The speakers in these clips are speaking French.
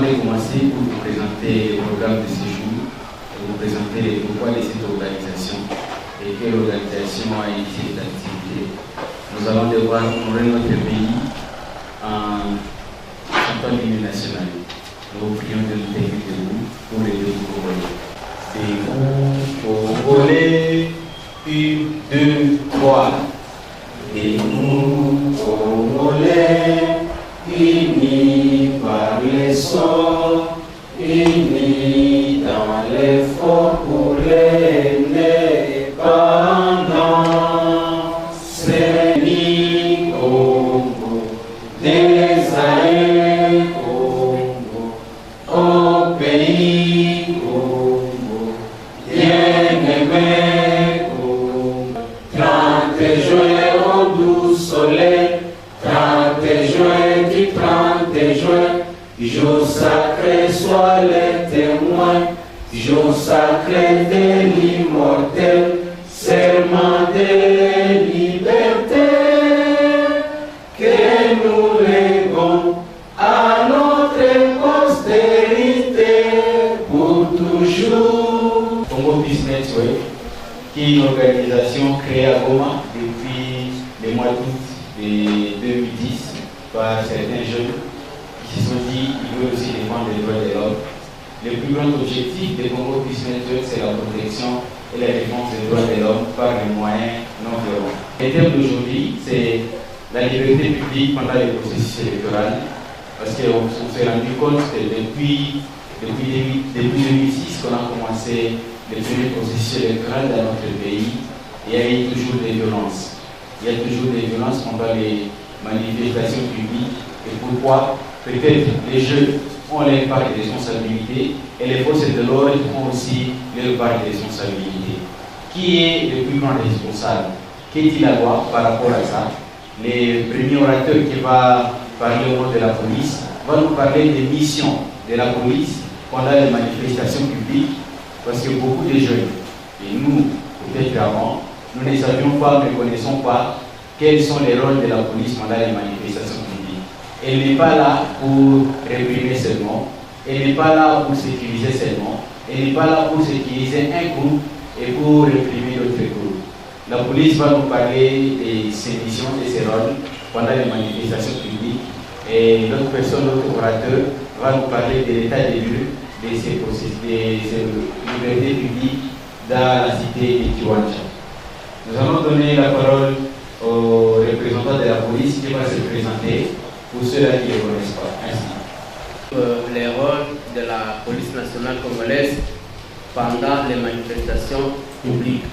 de commencer pour vous présenter le programme de ce jour et vous présenter les pourquoi de cette organisation et quelle organisation a initié cette activité. Nous allons devoir honorer notre pays en chantant l'hymne national. Nous vous prions de nous tenir debout pour les deux Congolais. Debout, Congolais, 1, 2, 3. Debout, Congolais, unis par les sons, unis dans l'effort pour l'indépendance. Seigneur Congo, des années Congo, au pays Congo, bien-aimé Congo. 30 juin au doux soleil, 30 juin du 30 juin, jour sacré soit les témoins, jour sacré de l'immortel, serment de liberté, que nous léguons à notre postérité pour toujours. Congo Peace Network, qui est une organisation créée à Goma depuis le mois d'août de 2010 par certains jeunes qui se sont dit qu'ils veulent aussi défendre les droits de l'homme. Le plus grand objectif de Congo Peace Network, c'est la protection et la défense des droits de l'homme par les moyens non violents. Le thème d'aujourd'hui, c'est la liberté publique pendant le processus électoral, parce qu'on s'est rendu compte que depuis 2006 qu'on a commencé le premier processus électoral dans notre pays, il y a eu toujours des violences. Il y a toujours des violences pendant les manifestations publiques. Et pourquoi? Peut-être les jeunes ont leur part de responsabilité et les forces de l'ordre ont aussi leur part de responsabilité. Qui est le plus grand responsable? Qu'est-il à voir par rapport à ça? Le premier orateur qui va parler au nom de la police va nous parler des missions de la police pendant les manifestations publiques, parce que beaucoup de jeunes, et nous, peut-être avant, nous ne savions pas, ne connaissons pas quels sont les rôles de la police pendant les manifestations publiques. Elle n'est pas là pour réprimer seulement, elle n'est pas là pour sécuriser seulement, elle n'est pas là pour sécuriser un groupe et pour réprimer d'autres groupes. La police va nous parler de ses missions, de ses rôles pendant les manifestations publiques, et l'autre personne, l'autre orateur, va nous parler de l'état des lieux de ces processus, de ces libertés publiques dans la cité de Kiwanja. Nous allons donner la parole au représentant de la police qui va se présenter pour ceux-là qui ne le connaissent pas. Merci. Les rôles de la police nationale congolaise pendant les manifestations publiques.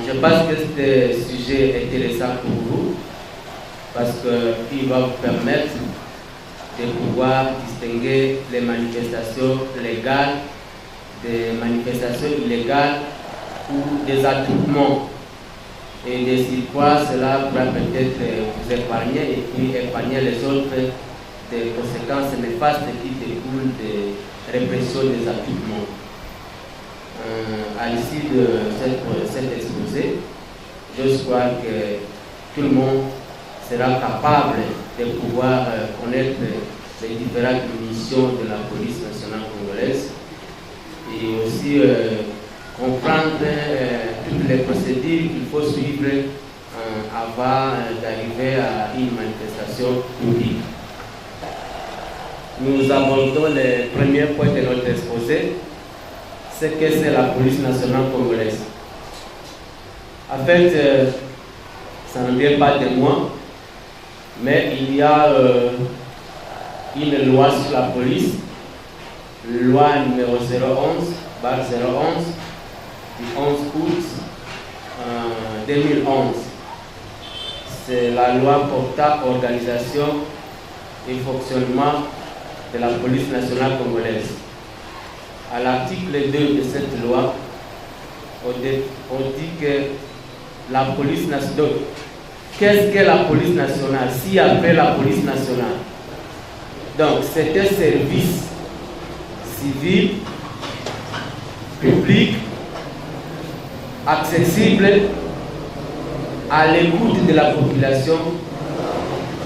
Je pense que ce sujet est intéressant pour vous parce qu'il va vous permettre de pouvoir distinguer les manifestations légales des manifestations illégales ou des attroupements. Et de quoi cela pourra peut-être vous épargner et puis épargner les autres des conséquences néfastes qui découlent de répression des attroupements. À l'issue de cet exposé, je crois que tout le monde sera capable de pouvoir connaître les différentes missions de la police nationale congolaise et aussi comprendre toutes les procédures qu'il faut suivre avant d'arriver à une manifestation publique. Nous abordons le premier point de notre exposé, c'est que c'est la police nationale congolaise. En fait, ça ne vient pas de moi, mais il y a une loi sur la police, loi numéro 011, barre 011, du 11 août 2011. C'est la loi portant organisation et fonctionnement de la police nationale congolaise. À l'article 2 de cette loi, on dit que la police nationale, qu'est-ce que la police nationale? Si après la police nationale, donc c'est un service civil, public, accessible, à l'écoute de la population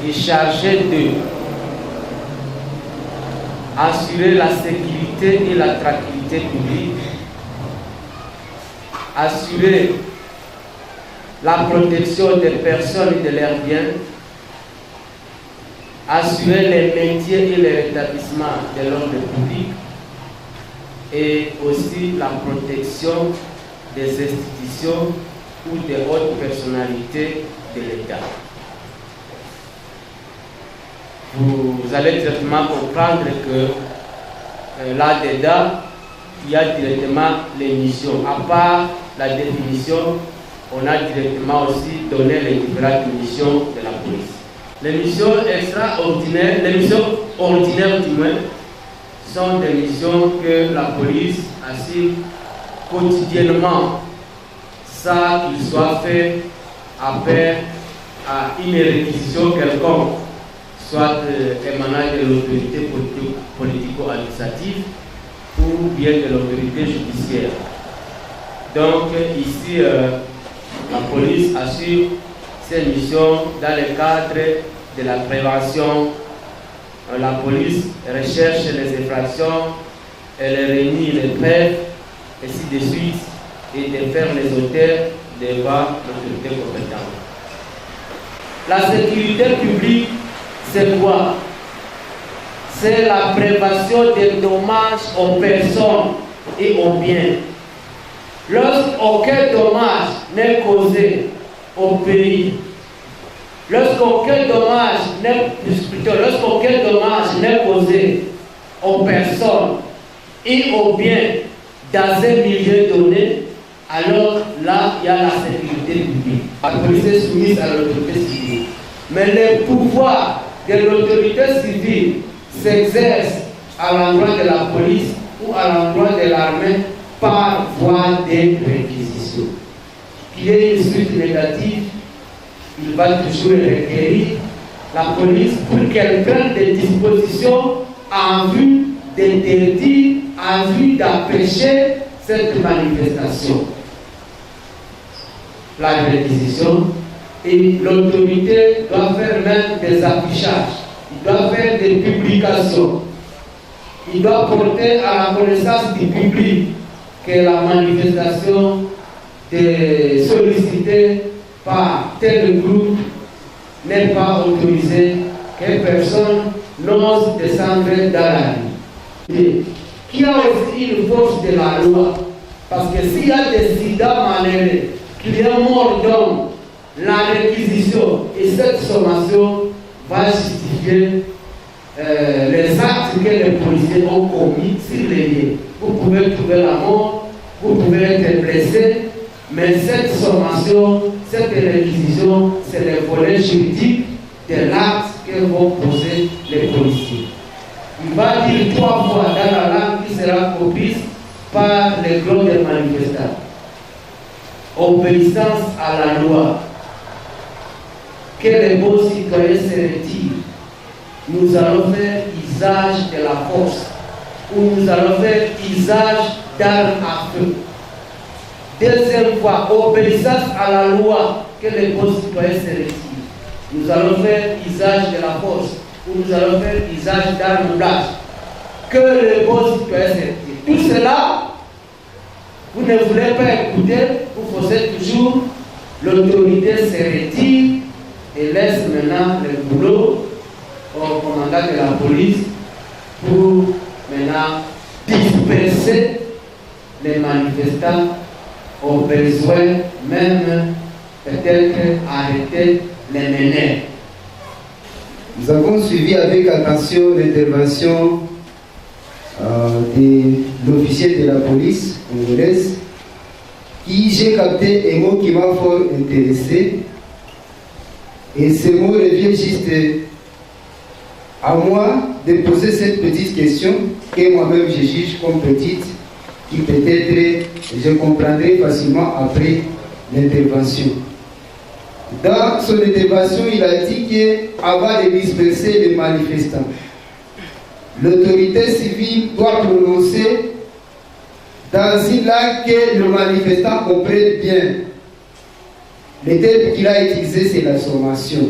et chargé de assurer la sécurité et la tranquillité publique, assurer la protection des personnes et de leurs biens, assurer les maintien et le rétablissement de l'ordre public et aussi la protection des institutions ou des hautes personnalités de l'État. Vous allez directement comprendre que là-dedans, il y a directement les missions. À part la définition, on a directement aussi donné les différentes missions de la police. Les missions extraordinaires, les missions ordinaires du moins, sont des missions que la police assure quotidiennement, ça qu'il soit fait appel à une réquisition quelconque, soit émanant de l'autorité politico-administrative ou bien de l'autorité judiciaire. Donc ici, la police assure ses missions dans le cadre de la prévention. La police recherche les infractions, elle réunit les preuves, ainsi de suite, et défère les auteurs devant l'autorité compétente. La sécurité publique, c'est quoi? C'est la prévention des dommages aux personnes et aux biens. Lorsqu'aucun dommage n'est causé au pays, lorsqu'aucun dommage n'est causé aux personnes et aux biens dans un milieu donné, alors là, il y a la sécurité publique. La police est soumise à l'autorité civile. Mais les pouvoirs de l'autorité civile s'exercent à l'endroit de la police ou à l'endroit de l'armée par voie des réquisitions. Qu'il y ait une suite négative, il va toujours requérir la police pour qu'elle prenne des dispositions en vue d'interdire, en vue d'empêcher cette manifestation. La réquisition, et l'autorité doit faire même des affichages, il doit faire des publications, il doit porter à la connaissance du public que la manifestation est sollicitée par tel groupe n'est pas autorisée, que personne n'ose descendre dans la rue. Qui a aussi une force de la loi, parce que s'il y a des incidents malheureux, qu'il y a mort d'homme, la réquisition et cette sommation va justifier les actes que les policiers ont commis sur les lieux. Vous pouvez trouver la mort, vous pouvez être blessé, mais cette sommation, cette réquisition, c'est le volet juridique de l'acte que vont poser les policiers. Il va dire 3 fois dans la langue qui sera comprise par les grands des manifestants. Obéissance à la loi. Que les bons citoyens se retirent. Nous allons faire usage de la force, ou nous allons faire usage d'armes à feu. Deuxième fois, obéissance à la loi, que les bons citoyens se retirent. Nous allons faire usage de la force, ou nous allons faire usage d'armes blanches, que les bons citoyens se retirent. Tout cela, vous ne voulez pas écouter, vous forcez toujours, l'autorité se retire et laisse maintenant le boulot au commandant de la police pour maintenant disperser les manifestants, au besoin même peut-être arrêter les meneurs. Nous avons suivi avec attention l'intervention de l'officier de la police congolaise qui, j'ai capté un mot qui m'a fort intéressé, et ce mot revient juste à moi de poser cette petite question que moi-même je juge comme petite, qui peut-être je comprendrai facilement après l'intervention. Dans son intervention, il a dit qu'avant de disperser les manifestants, l'autorité civile doit prononcer dans une langue que le manifestant comprenne bien. Le terme qu'il a utilisé, c'est la sommation.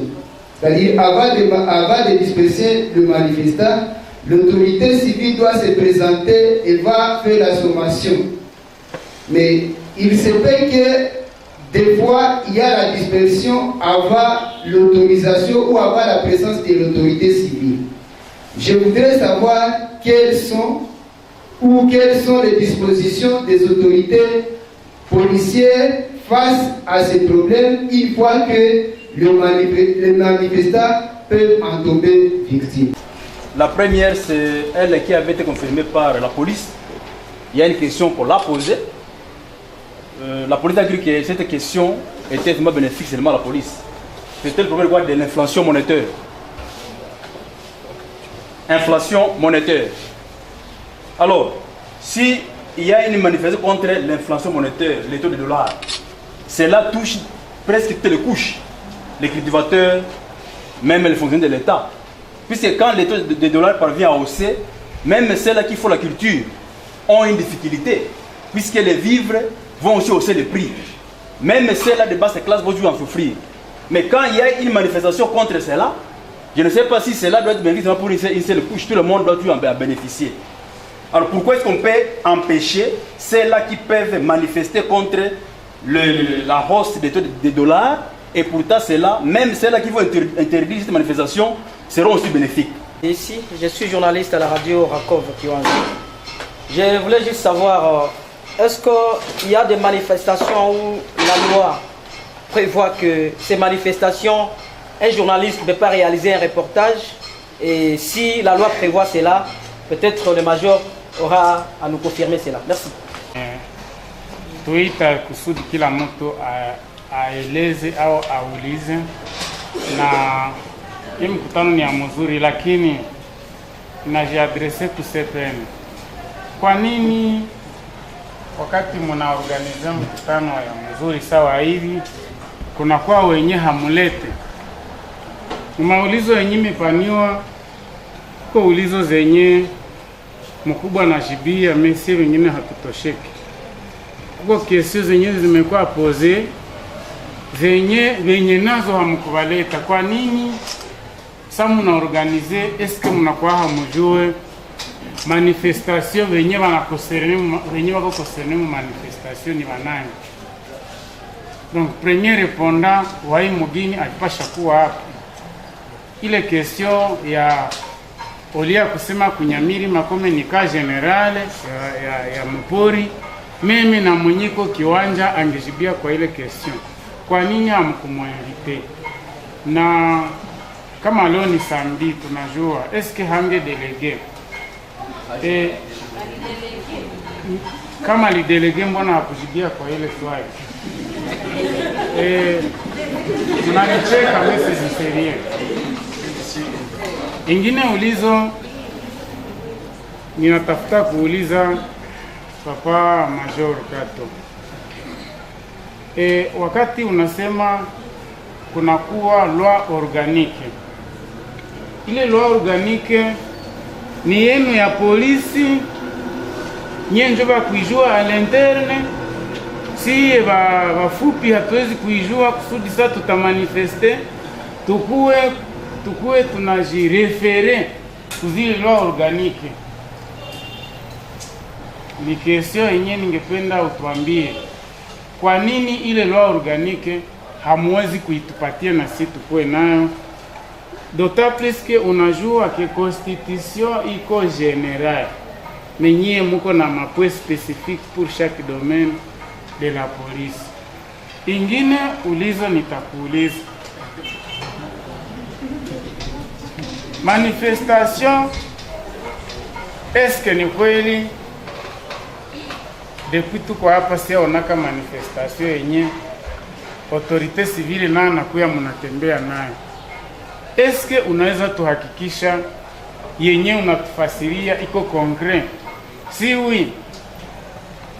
C'est-à-dire, avant de disperser le manifestant, l'autorité civile doit se présenter et va faire la sommation. Mais il se peut que des fois, il y a la dispersion avant l'autorisation ou avant la présence de l'autorité civile. Je voudrais savoir quelles sont les dispositions des autorités policières face à ces problèmes une fois que les manifestants peuvent en tomber victimes. La première, c'est elle qui avait été confirmée par la police. Il y a une question qu'on l'a posée. La police a cru que cette question était vraiment bénéfique seulement à la police. C'était le problème de l'inflation monétaire. Inflation monétaire. Alors, s'il y a une manifestation contre l'inflation monétaire, les taux de dollars, cela touche presque toutes les couches. Les cultivateurs, même les fonctionnaires de l'État. Puisque quand les taux de dollars parviennent à hausser, même ceux-là qui font la culture ont une difficulté. Puisque les vivres vont aussi hausser les prix. Même ceux-là de basse classe vont toujours en souffrir. Mais quand il y a une manifestation contre cela, je ne sais pas si cela doit être bénéfique pour une seule couche. Tout le monde doit toujours en bénéficier. Alors pourquoi est-ce qu'on peut empêcher ceux-là qui peuvent manifester contre la hausse des taux de dollars, et pourtant ceux-là, même ceux-là qui vont interdire cette manifestation, seront aussi bénéfiques. Ici, je suis journaliste à la radio Rakov Kiwanzi. Je voulais juste savoir, est-ce qu'il y a des manifestations où la loi prévoit que ces manifestations, un journaliste ne peut pas réaliser un reportage, et si la loi prévoit cela, peut-être le major aura à nous confirmer cela. Merci. Tuita kusudi kila mtu aeleze au aulize, na hii mkutano ni ya mzuri, lakini najiadrese ku CPN. Kwa nini wakati mnaorganize mkutano ya mzuri sawa hivi kunakuwa wenye hamulete? Ni maulizo yenye mipaniwa kwa ulizo zenye mkubwa na jibia mesi wengine hatutosheki. Kwa kesi zenye zimekuwa pose zenye nazo hamkubaleta. Kwa nini sa mnaorganize eske mnakuwa hamujue manifestation wenye wako concerne mu manifestation ni wanani? Donc premier répondant wa hii mugini alipasha kuwa hapa. Ile question ya olia kusema kunyamiri makome ni ka generale ya mpori, mimi na mwenyeko kiwanja angejibia kwa ile question. Kwa nini hamkumwinvite? Na kama leo ni samedi tunajua eske hange delege kama li delege mbona hakujibia kwa ile swali? Mnanicheka message serie. Ingine ulizo ninatafuta kuuliza Papa Major Kato. Wakati unasema kunakuwa loi organique. Ile loi organique ni yenu ya polisi, nye njoba kuijua à l'interne, si wafupi hatuwezi kuijua kusudi sa tutamanifeste, tukue tunajirefere kuzile loi organique. Ni question yenye ningependa utuambie. Kwa nini ile loi organique hamwezi kuitupatia na sisi tukue nayo? D'autant plus que unajua que constitution iko générale. Mais nyie muko na mapwe spécifique pour chaque domaine de la police. Ingine ulizo nitakuuliza. Manifestation, est-ce que ni kweli depuis tuko hapa sia onaka manifestation yenye autorité civile na nakuya mnatembea nayo? Est-ce que unaweza tuhakikisha yenye unatufasiria iko concret? Si oui,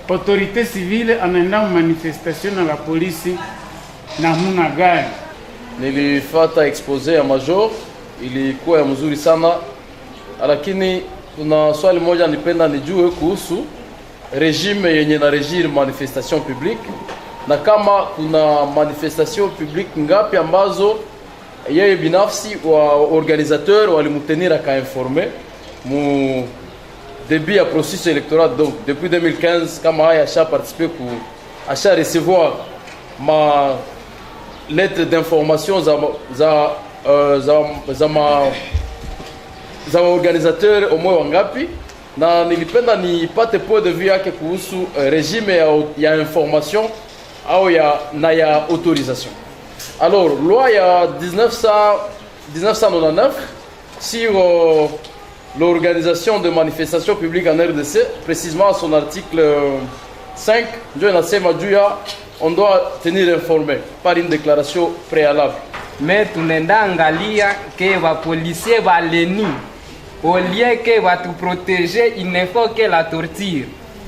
autorité civile anaenda manifestation na la polisi na muna gani? Nilifata expose ya major, ilikuwa ya mzuri sana, lakini kuna swali moja nipenda nijue kuhusu regime yenye na regir manifestation publique, na kama kuna manifestation publique ngapi ambazo yeye binafsi wa organisateur walimtenir aka informe, mon début à processus électoral. Donc depuis 2015, quand j'ai participé pour recevoir ma lettre d'information za organisateur au moins wangapi, na nilipenda nipate point de vue yake kuhusu régime ya information au ya autorisation. Alors loi ya 1999 sur l'organisation de manifestations publiques en RDC, précisément à son article 5, on doit tenir informé par une déclaration préalable. Mais tunaenda angalia que va policier va leni au lieu que va te protéger, il ne faut que la torture.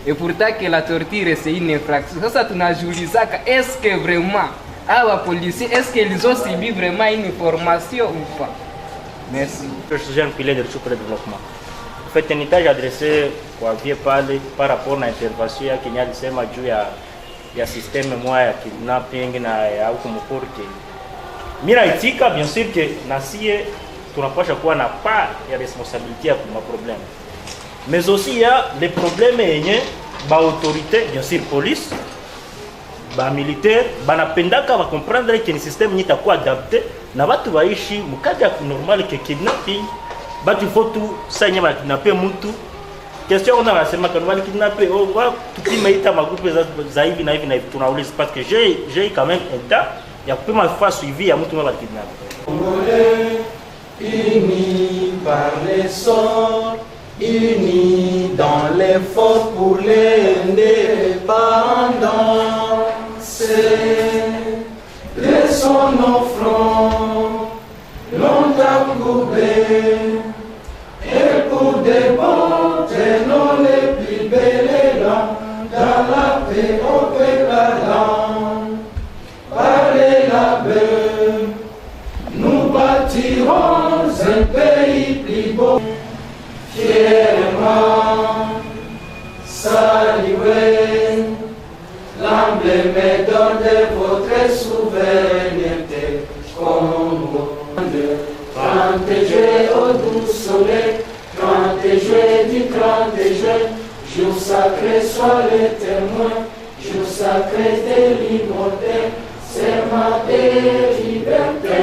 Et pourtant que la torture c'est une infraction. Ça tunajiuliza est-ce que vraiment les policiers, est-ce qu'ils ont subi vraiment une formation ou pas? Merci. Je suis un pilier de le développement. En fait, un étage adressé kwa vie pale par rapport à l'intervention ya Kenya alisema juu ya système moya ya kidnapping na ya huko mporte. Mira itika bien sûr que nasie tunapasha kuwa na part ya responsabilité pour ma problème. Mais aussi il y a les problèmes yenye ba autorité, bien sûr police, ba militaire, banapendaka ba comprendre que le système ni takuwa adapté na batu baishi mukadya normal que kidnapping. Batu il faut tout ça yenye ba kidnapper mtu. Question on anasema quand on kidnapper oh wa tukimeita magroupe za hivi na hivi na tunauliza parce que j'ai quand même un temps ya kupima fois suivi ya mtu mwa kidnapper. Unis par les sorts, unis dans l'effort pour l'indépendance. Laissons nos fronts longtemps courbés, et pour des bons tenons les plus belles langues, dans la paix on peut la langue, parler la belle. Nous bâtirons un pays plus beau, fièrement saluer l'emblème d'or de votre souveraineté. Congo, 30 juillet au doux soleil, 30 juillet du 30 juin, jour sacré soit le témoin, jour sacré de liberté, serment de liberté.